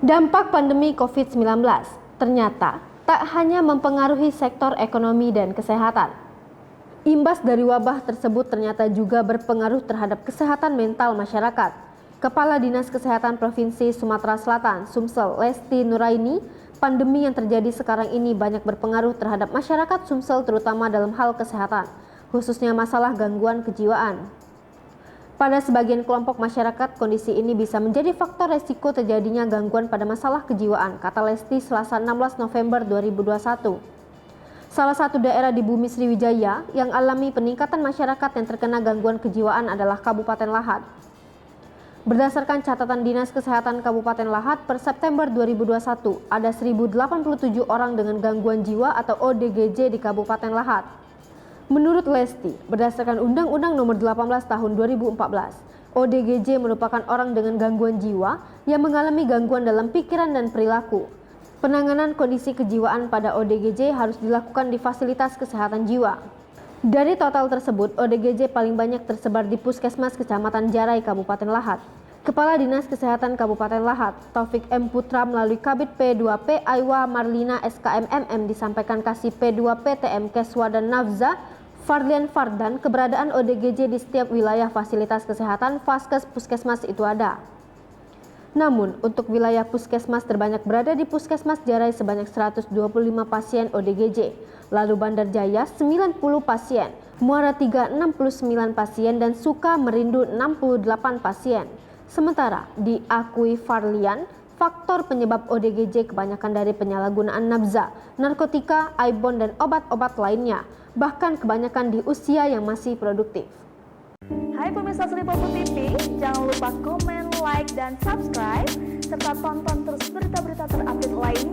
Dampak pandemi COVID-19 ternyata tak hanya mempengaruhi sektor ekonomi dan kesehatan. Imbas dari wabah tersebut ternyata juga berpengaruh terhadap kesehatan mental masyarakat. Kepala Dinas Kesehatan Provinsi Sumatera Selatan, Sumsel, Lesti Nuraini, pandemi yang terjadi sekarang ini banyak berpengaruh terhadap masyarakat Sumsel terutama dalam hal kesehatan, khususnya masalah gangguan kejiwaan. Pada sebagian kelompok masyarakat, kondisi ini bisa menjadi faktor resiko terjadinya gangguan pada masalah kejiwaan, kata Lesti Selasa 16 November 2021. Salah satu daerah di Bumi Sriwijaya yang alami peningkatan masyarakat yang terkena gangguan kejiwaan adalah Kabupaten Lahat. Berdasarkan catatan Dinas Kesehatan Kabupaten Lahat per September 2021, ada 1.087 orang dengan gangguan jiwa atau ODGJ di Kabupaten Lahat. Menurut Lesti, berdasarkan Undang-Undang Nomor 18 Tahun 2014, ODGJ merupakan orang dengan gangguan jiwa yang mengalami gangguan dalam pikiran dan perilaku. Penanganan kondisi kejiwaan pada ODGJ harus dilakukan di fasilitas kesehatan jiwa. Dari total tersebut, ODGJ paling banyak tersebar di Puskesmas Kecamatan Jarai, Kabupaten Lahat. Kepala Dinas Kesehatan Kabupaten Lahat, Taufik M. Putra melalui Kabid P2P Aiwa Marlina SKMMM disampaikan Kasih P2P TM Keswa dan Nafza Farlian Fardan keberadaan ODGJ di setiap wilayah fasilitas kesehatan Vaskes Puskesmas itu ada. Namun, untuk wilayah puskesmas terbanyak berada di Puskesmas Jarai sebanyak 125 pasien ODGJ, lalu Bandar Jaya 90 pasien, Muara 3 69 pasien, dan Suka Merindu 68 pasien. Sementara diakui Farlian, faktor penyebab ODGJ kebanyakan dari penyalahgunaan nafza, narkotika, aibon, dan obat-obat lainnya, bahkan kebanyakan di usia yang masih produktif. Hai pemirsa Sripopo TV, jangan lupa komen, like, dan subscribe, serta tonton terus berita-berita terupdate lainnya.